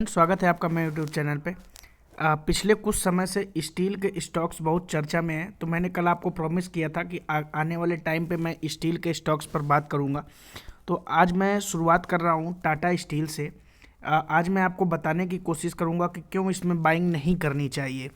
स्वागत है आपका मेरे यूट्यूब चैनल पे। पिछले कुछ समय से स्टील के स्टॉक्स बहुत चर्चा में हैं, तो मैंने कल आपको प्रॉमिस किया था कि आने वाले टाइम पे मैं स्टील के स्टॉक्स पर बात करूंगा। तो आज मैं शुरुआत कर रहा हूं टाटा स्टील से। आज मैं आपको बताने की कोशिश करूंगा कि क्यों इसमें बाइंग नहीं करनी चाहिए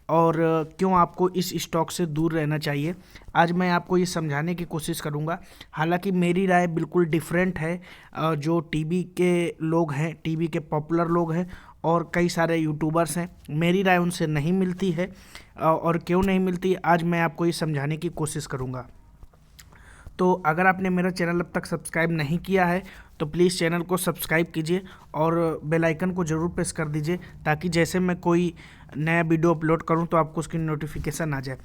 और क्यों आपको इस स्टॉक से दूर रहना चाहिए। आज मैं आपको ये समझाने की कोशिश करूंगा। हालांकि मेरी राय बिल्कुल डिफरेंट है। जो टीवी के लोग हैं, टीवी के पॉपुलर लोग हैं और कई सारे यूट्यूबर्स हैं, मेरी राय उनसे नहीं मिलती है। और क्यों नहीं मिलती, आज मैं आपको ये समझाने की कोशिश करूंगा। तो अगर आपने मेरा चैनल अब तक सब्सक्राइब नहीं किया है तो प्लीज़ चैनल को सब्सक्राइब कीजिए और बेल आइकन को ज़रूर प्रेस कर दीजिए, ताकि जैसे मैं कोई नया वीडियो अपलोड करूं तो आपको उसकी नोटिफिकेशन आ जाए।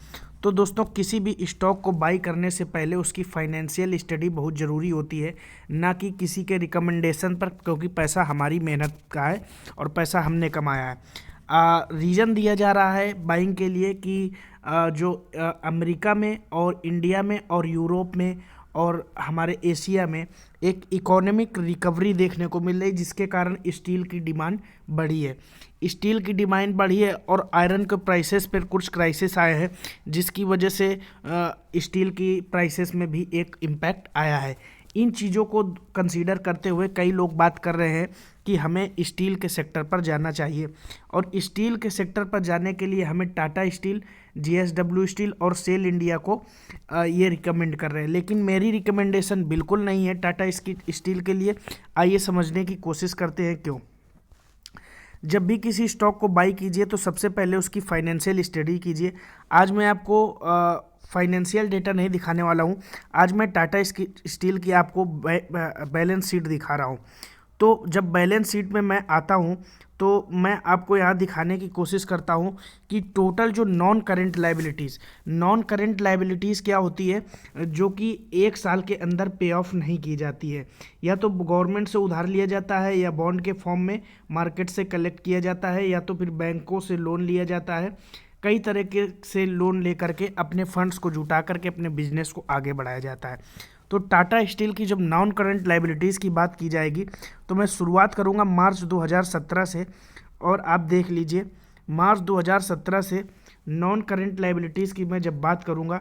तो दोस्तों, किसी भी स्टॉक को बाई करने से पहले उसकी फाइनेंशियल स्टडी बहुत ज़रूरी होती है, ना कि किसी के रिकमेंडेशन पर, क्योंकि पैसा हमारी मेहनत का है और पैसा हमने कमाया है। रीज़न दिया जा रहा है बाइंग के लिए कि जो अमेरिका में और इंडिया में और यूरोप में और हमारे एशिया में एक इकोनॉमिक रिकवरी देखने को मिल रही है, जिसके कारण स्टील की डिमांड बढ़ी है। स्टील की डिमांड बढ़ी है और आयरन के प्राइसेस पर कुछ क्राइसिस आए हैं, जिसकी वजह से स्टील की प्राइसेस में भी एक इम्पैक्ट आया है। इन चीज़ों को कंसीडर करते हुए कई लोग बात कर रहे हैं कि हमें स्टील के सेक्टर पर जाना चाहिए, और स्टील के सेक्टर पर जाने के लिए हमें टाटा स्टील, JSW स्टील और सेल इंडिया को ये रिकमेंड कर रहे हैं। लेकिन मेरी रिकमेंडेशन बिल्कुल नहीं है टाटा स्टील के लिए। आइए समझने की कोशिश करते हैं क्यों। जब भी किसी स्टॉक को बाई कीजिए तो सबसे पहले उसकी फाइनेंशियल स्टडी कीजिए। आज मैं आपको फाइनेंशियल डेटा नहीं दिखाने वाला हूँ। आज मैं टाटा स्टील की आपको बैलेंस शीट दिखा रहा हूँ। तो जब बैलेंस शीट में मैं आता हूँ तो मैं आपको यहाँ दिखाने की कोशिश करता हूँ कि टोटल जो नॉन करेंट लाइबिलिटीज़ क्या होती है, जो कि एक साल के अंदर पे ऑफ नहीं की जाती है। या तो गवर्नमेंट से उधार लिया जाता है, या बॉन्ड के फॉर्म में मार्केट से कलेक्ट किया जाता है, या तो फिर बैंकों से लोन लिया जाता है। कई तरह के से लोन लेकर के अपने फंड्स को जुटा करके अपने बिजनेस को आगे बढ़ाया जाता है। तो टाटा स्टील की जब नॉन करंट लाइबिलिटीज़ की बात की जाएगी तो मैं शुरुआत करूंगा मार्च 2017 से। और आप देख लीजिए, मार्च 2017 से नॉन करंट लाइबिलिटीज़ की मैं जब बात करूंगा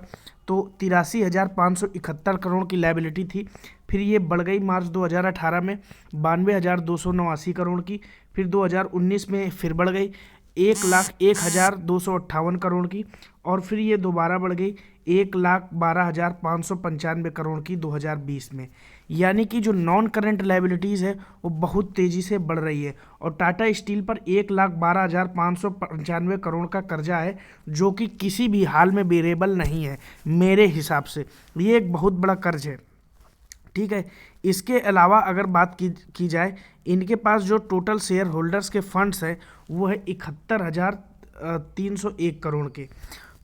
तो 83,571 करोड़ की लाइबिलिटी थी। फिर ये बढ़ गई मार्च 2018 में 92,289 करोड़ की। फिर 2019 में फिर बढ़ गई 1,01,258 करोड़ की। और फिर ये दोबारा बढ़ गई 1,12,595 करोड़ की 2020 में। यानी कि जो नॉन करंट लाइबिलिटीज़ है वो बहुत तेज़ी से बढ़ रही है, और टाटा स्टील पर 1,12,595 करोड़ का कर्जा है, जो कि किसी भी हाल में बेरेबल नहीं है। मेरे हिसाब से ये एक बहुत बड़ा कर्ज है, ठीक है। इसके अलावा अगर बात की जाए, इनके पास जो टोटल शेयर होल्डर्स के फंड्स है वो है 71,301 करोड़ के।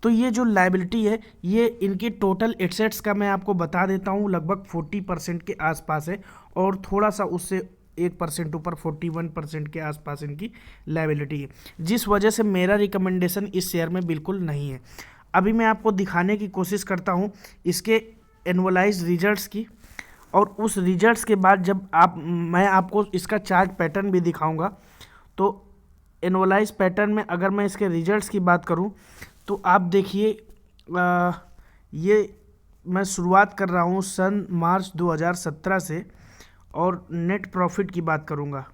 तो ये जो लाइबिलिटी है ये इनकी टोटल एसेट्स का मैं आपको बता देता हूँ, लगभग 40% के आसपास है, और थोड़ा सा उससे 1% ऊपर 41% के आसपास इनकी लाइबिलिटी है, जिस वजह से मेरा रिकमेंडेशन इस शेयर में बिल्कुल नहीं है। अभी मैं आपको दिखाने की कोशिश करता हूँ इसके एनुअलाइज रिजल्ट्स की, और उस रिजल्ट्स के बाद जब मैं आपको इसका चार्ट पैटर्न भी दिखाऊंगा। तो एनुअलाइज पैटर्न में अगर मैं इसके रिजल्ट्स की बात करूं तो आप देखिए, ये मैं शुरुआत कर रहा हूं सन मार्च 2017 से, और नेट प्रॉफिट की बात करूंगा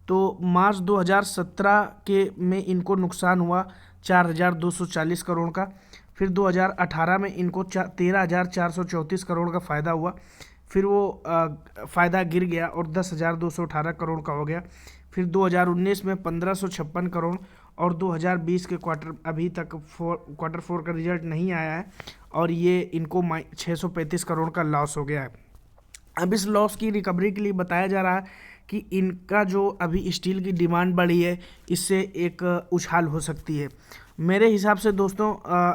तो मार्च 2017 के में इनको नुकसान हुआ 4,240 करोड़ का। फिर 2018 में इनको 13,434 करोड़ का फ़ायदा हुआ। फिर वो फ़ायदा गिर गया और 10,218 करोड़ का हो गया। फिर 2019 में 1,556 करोड़, और 2020 के अभी तक क्वार्टर 4 का रिजल्ट नहीं आया है, और ये इनको 635 करोड़ का लॉस हो गया है। अब इस लॉस की रिकवरी के लिए बताया जा रहा है कि इनका जो अभी स्टील की डिमांड बढ़ी है, इससे एक उछाल हो सकती है। मेरे हिसाब से दोस्तों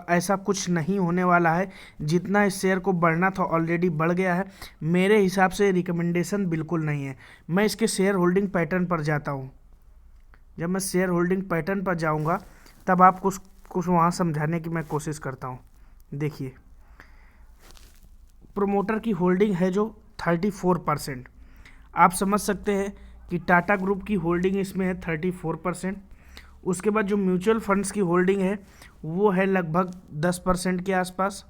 ऐसा कुछ नहीं होने वाला है। जितना इस शेयर को बढ़ना था ऑलरेडी बढ़ गया है। मेरे हिसाब से रिकमेंडेशन बिल्कुल नहीं है। मैं इसके शेयर होल्डिंग पैटर्न पर जाता हूँ। जब मैं शेयर होल्डिंग पैटर्न पर जाऊँगा तब आपको कुछ वहाँ समझाने की मैं कोशिश करता हूँ। देखिए, प्रोमोटर की होल्डिंग है जो 34%। आप समझ सकते हैं कि टाटा ग्रुप की होल्डिंग इसमें है 34%। उसके बाद जो म्यूचुअल फंड्स की होल्डिंग है वो है लगभग 10% के आसपास।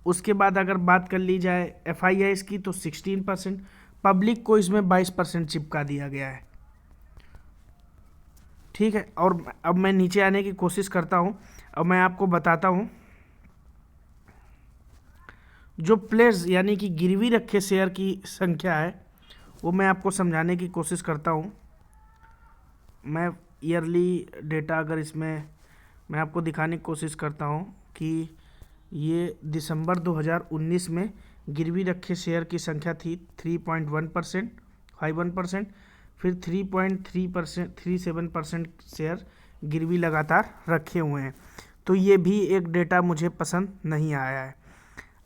उसके बाद अगर बात कर ली जाए FIIs की तो 16%। पब्लिक को इसमें 22% चिपका दिया गया है। ठीक है, और अब मैं नीचे आने की कोशिश करता हूँ। अब मैं आपको बताता हूँ जो प्लेस यानी कि गिरवी रखे शेयर की संख्या है वो मैं आपको समझाने की कोशिश करता हूँ। मैं ईयरली डेटा अगर इसमें मैं आपको दिखाने की कोशिश करता हूँ कि ये दिसंबर 2019 में गिरवी रखे शेयर की संख्या थी 3.1%, 51%, फिर 3.37% शेयर गिरवी लगातार रखे हुए हैं। तो ये भी एक डेटा मुझे पसंद नहीं आया है।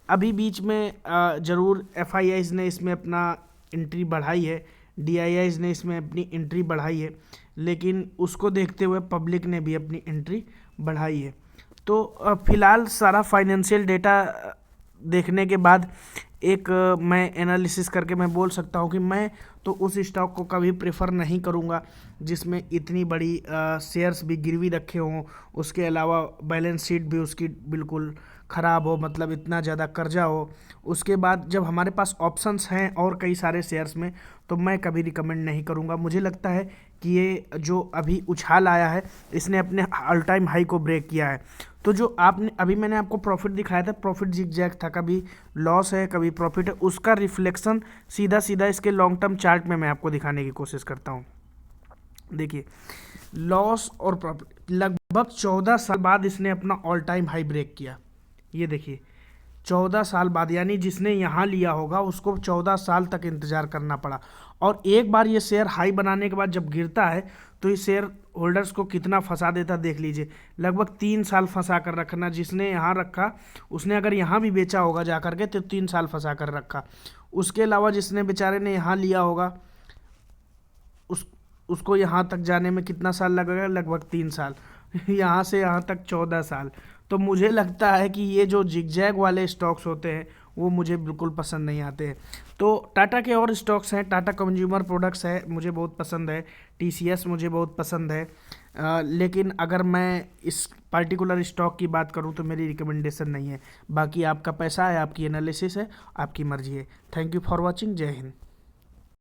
अभी बीच में ज़रूर FIIs ने इसमें अपना एंट्री बढ़ाई है, DIIs ने इसमें अपनी एंट्री बढ़ाई है, लेकिन उसको देखते हुए पब्लिक ने भी अपनी एंट्री बढ़ाई है। तो फिलहाल सारा फाइनेंशियल डेटा देखने के बाद एक मैं एनालिसिस करके मैं बोल सकता हूँ कि मैं तो उस स्टॉक को कभी प्रेफर नहीं करूँगा जिसमें इतनी बड़ी शेयर्स भी गिरवी रखे हों, उसके अलावा बैलेंस शीट भी उसकी बिल्कुल ख़राब हो, मतलब इतना ज़्यादा कर्जा हो। उसके बाद जब हमारे पास ऑप्शंस हैं और कई सारे शेयर्स में, तो मैं कभी रिकमेंड नहीं करूँगा। मुझे लगता है कि ये जो अभी उछाल आया है इसने अपने ऑल टाइम हाई को ब्रेक किया है। तो जो आपने अभी मैंने आपको प्रॉफिट दिखाया था, प्रॉफिट जिगजैग था, कभी लॉस है कभी प्रॉफिट है, उसका रिफ्लेक्शन सीधा सीधा इसके लॉन्ग टर्म चार्ट में मैं आपको दिखाने की कोशिश करता हूँ। देखिए, लॉस और प्रॉफिट लगभग 14 साल बाद इसने अपना ऑल टाइम हाई ब्रेक किया। ये देखिए 14 साल बाद, यानी जिसने यहाँ लिया होगा उसको 14 साल तक इंतज़ार करना पड़ा। और एक बार ये शेयर हाई बनाने के बाद जब गिरता है तो ये शेयर होल्डर्स को कितना फंसा देता देख लीजिए। लगभग 3 साल फंसा कर रखना, जिसने यहाँ रखा उसने अगर यहाँ भी बेचा होगा जा करके तो 3 साल फंसा कर रखा। उसके अलावा जिसने बेचारे ने यहाँ लिया होगा उसको यहाँ तक जाने में कितना साल लगेगा, लगभग 3 साल। यहाँ से यहाँ तक 14 साल। तो मुझे लगता है कि ये जो जिगजैग वाले स्टॉक्स होते हैं वो मुझे बिल्कुल पसंद नहीं आते हैं। तो टाटा के और स्टॉक्स हैं, टाटा कंज्यूमर प्रोडक्ट्स है, मुझे बहुत पसंद है, TCS मुझे बहुत पसंद है। लेकिन अगर मैं इस पर्टिकुलर स्टॉक की बात करूं तो मेरी रिकमेंडेशन नहीं है। बाकी आपका पैसा है, आपकी एनालिसिस है, आपकी मर्जी है। Thank you for watching. जय हिंद।